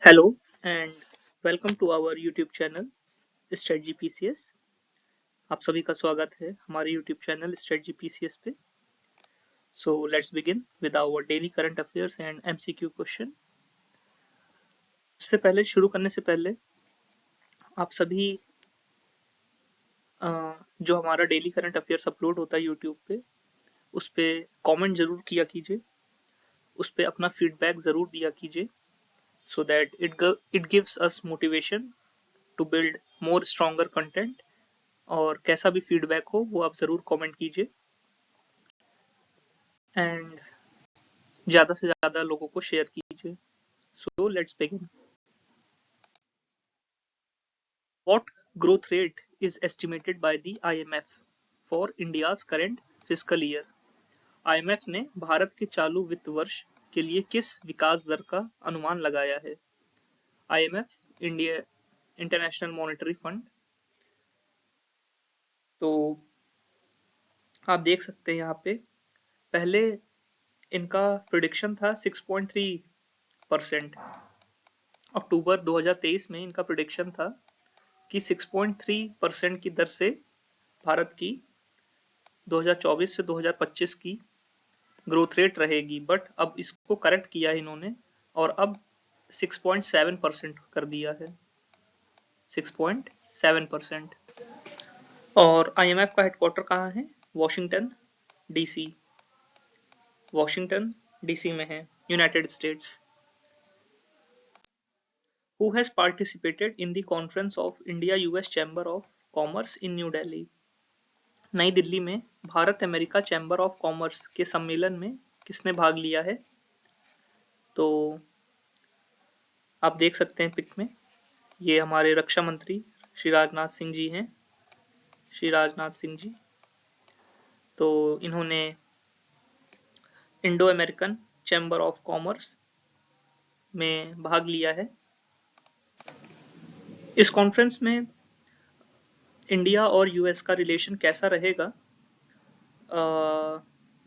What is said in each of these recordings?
Hello and welcome to our YouTube channel strategy PCS. आप सभी का स्वागत है हमारे यूट्यूब चैनल स्ट्रेटजी पीसीएस पे। So let's begin with our daily current affairs and MCQ question. इससे पहले शुरू करने से पहले आप सभी जो हमारा डेली करंट अफेयर्स अपलोड होता है यूट्यूब पे, उस पे कमेंट जरूर किया कीजिए, उस पे अपना फीडबैक जरूर दिया कीजिए, so that it gives us motivation to build more stronger content। और कैसा भी फीडबैक हो वो आप ज़रूर कमेंट कीजिए एंड ज़्यादा से ज़्यादा लोगों को शेयर कीजिए। सो let's begin. What growth rate is estimated by the IMF for India's current fiscal year? IMF ने भारत के चालू वित्त वर्ष के लिए किस विकास दर का अनुमान लगाया है? IMF India international monetary fund. तो आप देख सकते हैं यहाँ पे पहले इनका प्रिडिक्शन था 6.3%। अक्टूबर 2023 में इनका प्रिडिक्शन था कि 6.3% की दर से भारत की 2024 से 2025 की ग्रोथ रेट रहेगी, बट अब इसको करेक्ट किया है इन्होंने और अब 6.7% कर दिया है। 6.7%। और आईएमएफ का हेडक्वार्टर कहाँ है? Washington DC. वॉशिंगटन डीसी में है, United states. Who has participated in the conference of India-US Chamber of Commerce in New Delhi? नई दिल्ली में Bharat America chamber of commerce के सम्मेलन में किसने भाग लिया है? तो आप देख सकते हैं पिक में, ये हमारे रक्षा मंत्री श्री राजनाथ सिंह जी हैं। श्री राजनाथ सिंह जी, तो इन्होंने Indo American chamber of commerce में भाग लिया है। इस कॉन्फ्रेंस में इंडिया और यूएस का रिलेशन कैसा रहेगा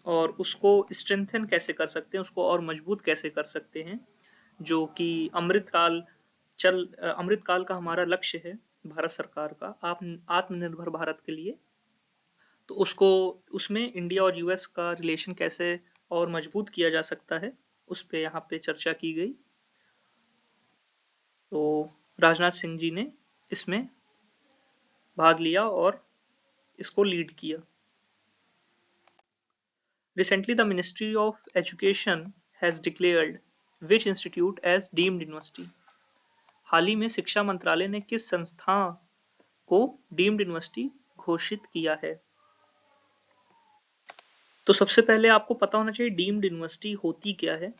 और उसको स्ट्रेंथन कैसे कर सकते हैं, उसको और मजबूत कैसे कर सकते हैं, जो कि अमृतकाल का हमारा लक्ष्य है भारत सरकार का आत्मनिर्भर भारत के लिए। तो उसको उसमें इंडिया और यूएस का रिलेशन कैसे और मजबूत किया जा सकता है, उस पे यहाँ पे चर्चा की गई। तो राजनाथ सिंह जी ने इसमें भाग लिया और इसको लीड किया। Recently, the Ministry of Education has declared which institute as deemed university? हाल ही में शिक्षा मंत्रालय ने किस संस्था को डीम्ड यूनिवर्सिटी घोषित किया है? तो सबसे पहले आपको पता होना चाहिए डीम्ड यूनिवर्सिटी होती क्या है।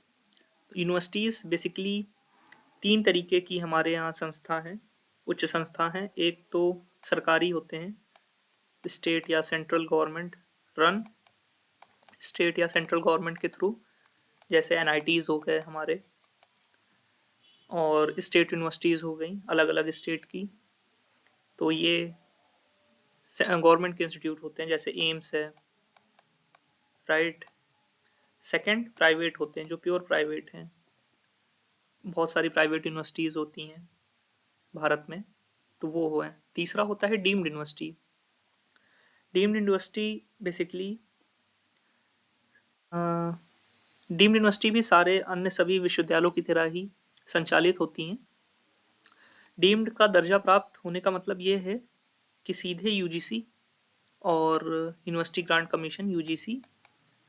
यूनिवर्सिटीज बेसिकली तीन तरीके की हमारे यहाँ संस्था हैं, उच्च संस्था हैं। एक तो सरकारी होते हैं, स्टेट या सेंट्रल गवर्नमेंट रन, स्टेट या सेंट्रल गवर्नमेंट के थ्रू, जैसे एनआईटीज हो गए हमारे, और स्टेट यूनिवर्सिटीज़ हो गई अलग अलग स्टेट की। तो ये गवर्नमेंट के इंस्टीट्यूट होते हैं, जैसे एम्स है, राइट। सेकंड प्राइवेट होते हैं, जो प्योर प्राइवेट हैं। बहुत सारी प्राइवेट यूनिवर्सिटीज़ होती हैं भारत में, तो वो है। तीसरा होता है deemed university. Deemed university basically deemed university भी सारे अन्य सभी विश्वविद्यालयों की तरह ही संचालित होती हैं। डीम्ड का दर्जा प्राप्त होने का मतलब ये है कि सीधे यूजीसी और यूनिवर्सिटी ग्रांट कमीशन यूजीसी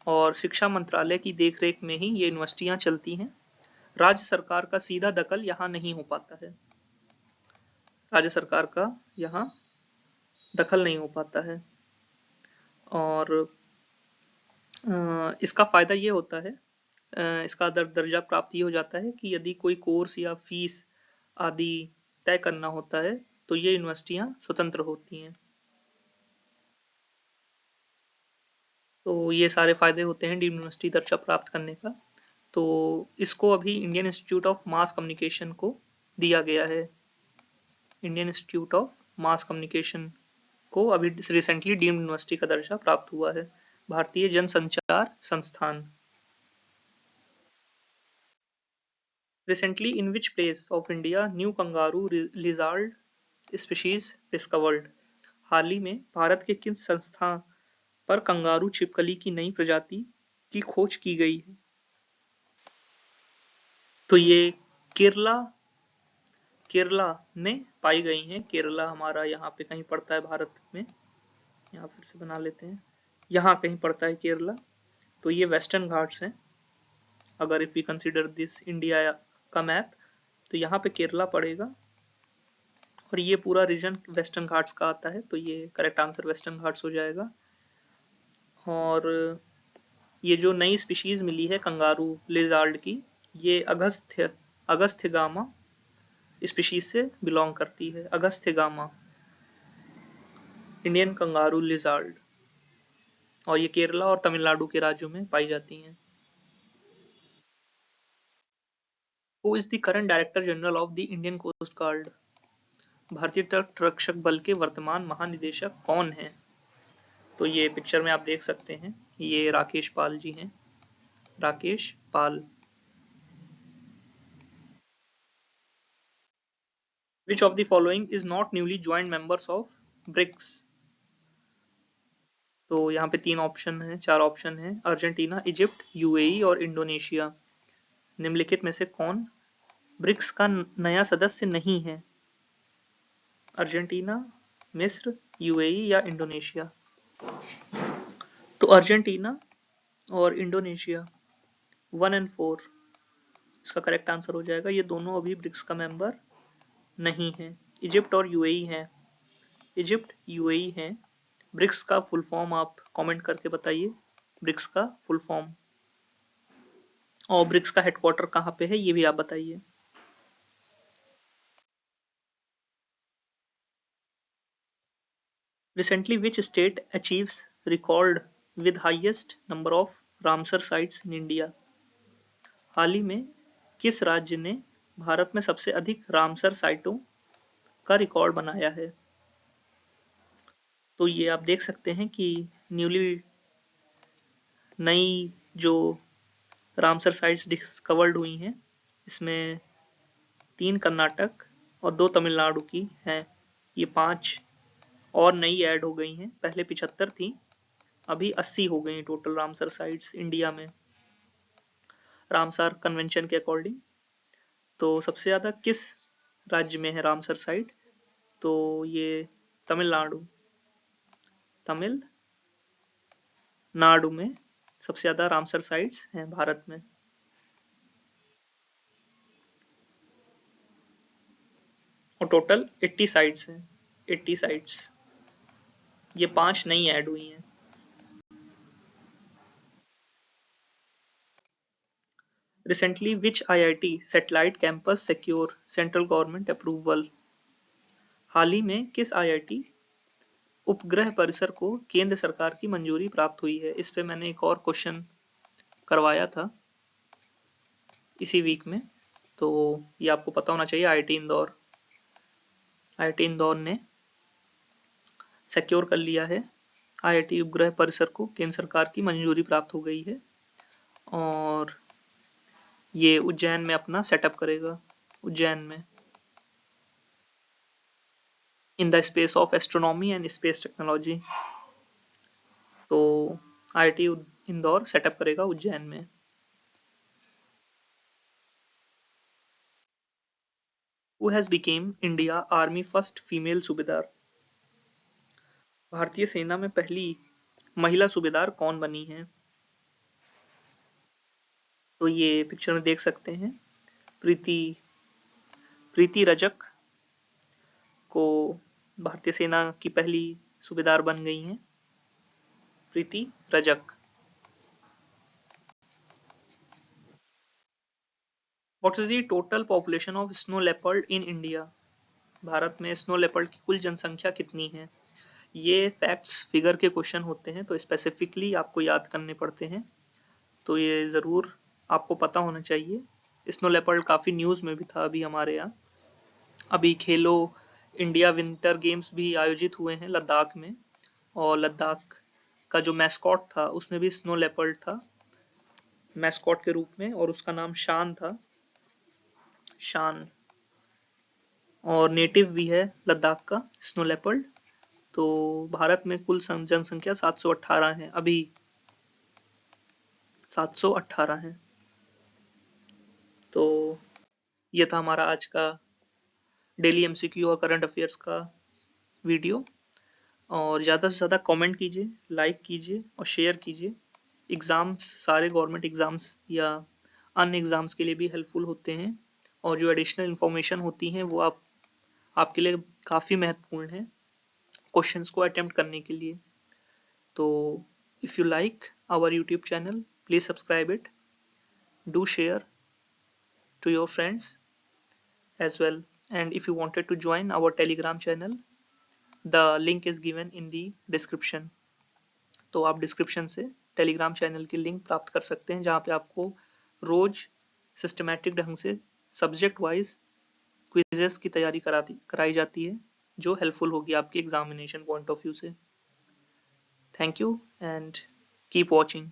और शिक्षा मंत्रालय की देखरेख में ही ये यूनिवर्सिटियां चलती हैं। राज्य सरकार का सीधा दखल यहाँ नहीं हो पाता है। राज्य सरकार का यहाँ दखल नहीं हो पाता है। और इसका फायदा ये होता है, इसका दर्जा प्राप्त ये हो जाता है कि यदि कोई कोर्स या फीस आदि तय करना होता है तो ये यूनिवर्सिटियां स्वतंत्र होती हैं। तो ये सारे फायदे होते हैं डीम्ड यूनिवर्सिटी दर्जा प्राप्त करने का। तो इसको अभी Indian institute of mass communication को दिया गया है। Indian institute of mass communication को अभी रिसेंटली डीम्ड यूनिवर्सिटी का दर्जा प्राप्त हुआ है। भारतीय जनसंचार संस्थान। Recently, in which place of India new kangaroo lizard species discovered? हाल ही में भारत के किस संस्थान पर कंगारू छिपकली की नई प्रजाति की खोज की गई है? तो ये केरला केरला में पाई गई हैं। केरला हमारा यहाँ पे कहीं पड़ता है भारत में। यहाँ फिर से बना लेते हैं, यहाँ कहीं पड़ता है केरला। तो ये वेस्टर्न घाट्स हैं। अगर if we consider this India का मैप, तो यहाँ पे केरला पड़ेगा और ये पूरा रीजन वेस्टर्न घाट्स का आता है। तो ये करेक्ट आंसर वेस्टर्न घाट्स हो जाएगा। और ये जो नई स्पीशीज मिली है कंगारू लिजार्ड की, ये अगस्थ्यगामा स्पीशीज से बिलोंग करती है। अगस्थ्यगामा इंडियन कंगारू लिजार्ड, और ये केरला और तमिलनाडु के राज्यों में पाई जाती हैं। Who is the current director general of the Indian coast guard? भारतीय तट रक्षक बल के वर्तमान महानिदेशक कौन हैं? तो ये पिक्चर में आप देख सकते हैं, ये राकेश पाल जी हैं। राकेश पाल। Which of the following is not newly joined members of BRICS? तो यहाँ पे 3 ऑप्शन हैं, 4 ऑप्शन हैं। अर्जेंटीना, इजिप्ट, यूएई और इंडोनेशिया। निम्नलिखित में से कौन ब्रिक्स का नया सदस्य नहीं है? अर्जेंटीना, मिस्र, यूएई या इंडोनेशिया? तो अर्जेंटीना और इंडोनेशिया 1 और 4 इसका करेक्ट आंसर हो जाएगा। ये दोनों अभी ब्रिक्स का मेंबर नहीं है। इजिप्ट और यूएई हैं। इजिप्ट, यूएई हैं। ब्रिक्स का फुल फॉर्म आप कमेंट करके बताइए, ब्रिक्स का फुल फॉर्म। और ब्रिक्स का हेडक्वार्टर कहाँ पे है ये भी आप बताइए। Recently, which state achieves record with highest number of Ramsar sites in India? हाल ही में किस राज्य ने भारत में सबसे अधिक रामसर साइटों का रिकॉर्ड बनाया है? तो ये आप देख सकते हैं कि न्यूली नई जो रामसर साइट्स डिस्कवर्ड हुई हैं, इसमें 3 कर्नाटक और 2 तमिलनाडु की हैं। ये 5 और नई ऐड हो गई हैं। पहले 75 थी, अभी 80 हो गई टोटल रामसर साइट्स इंडिया में, रामसर कन्वेंशन के अकॉर्डिंग। तो सबसे ज्यादा किस राज्य में है रामसर साइट? तो ये तमिलनाडु में सबसे ज्यादा रामसर साइट्स हैं भारत में। और टोटल 80 साइट्स हैं। 80 साइट्स, ये 5 नई ऐड हुई हैं। Recently, which IIT satellite campus secure central government approval? हाल ही में किस IIT उपग्रह परिसर को केंद्र सरकार की मंजूरी प्राप्त हुई है? इस पे मैंने एक और क्वेश्चन करवाया था इसी वीक में, तो ये आपको पता होना चाहिए। IIT इंदौर ने सिक्योर कर लिया है। IIT उपग्रह परिसर को केंद्र सरकार की मंजूरी प्राप्त हो गई है और ये उज्जैन में अपना सेटअप करेगा। उज्जैन में in the space of astronomy and space technology. तो IIT इंदौर सेटअप करेगा उज्जैन में। Who has became India Army first female सूबेदार? भारतीय सेना में पहली महिला सूबेदार कौन बनी है? तो ये पिक्चर में देख सकते हैं, प्रीति रजक को भारतीय सेना की पहली सूबेदार बन गई हैं। प्रीति Rajak. What is the total population of snow leopard in India? Bharat में स्नो लेपर्ड की कुल जनसंख्या कितनी है? ये फैक्ट्स फिगर के क्वेश्चन होते हैं, तो स्पेसिफिकली आपको याद करने पड़ते हैं, तो ये ज़रूर आपको पता होना चाहिए। स्नो लेपर्ड काफ़ी न्यूज़ में भी था अभी हमारे यहाँ। अभी खेलो इंडिया विंटर गेम्स भी आयोजित हुए हैं लद्दाख में, और लद्दाख का जो मैस्कॉट था उसमें भी स्नो लेपर्ड था मैस्कॉट के रूप में, और उसका नाम शान था। शान, और नेटिव भी है लद्दाख का स्नो लेपर्ड। तो भारत में कुल जनसंख्या 718 है, अभी 718 है। तो ये था हमारा आज का डेली एमसीक्यू और करंट अफेयर्स का वीडियो। और ज़्यादा से ज़्यादा कमेंट कीजिए, लाइक कीजिए और शेयर कीजिए। एग्ज़ाम्स, सारे गवर्नमेंट एग्ज़ाम्स या अन्य एग्ज़ाम्स के लिए भी हेल्पफुल होते हैं, और जो एडिशनल इन्फॉर्मेशन होती हैं वो आपके लिए काफ़ी महत्वपूर्ण है क्वेश्चंस को अटेम्प्ट करने के लिए। तो if you like our YouTube channel, please subscribe it, do share to your friends as well, and if you wanted to join our telegram channel, the link is given in the description। तो आप description से Telegram channel की link प्राप्त कर सकते हैं, जहाँ पे आपको रोज सिस्टमैटिक ढंग से सब्जेक्ट वाइज क्विजेस की तैयारी कराई जाती है, जो हेल्पफुल होगी आपके एग्जामिनेशन पॉइंट ऑफ व्यू से। Thank you and keep watching.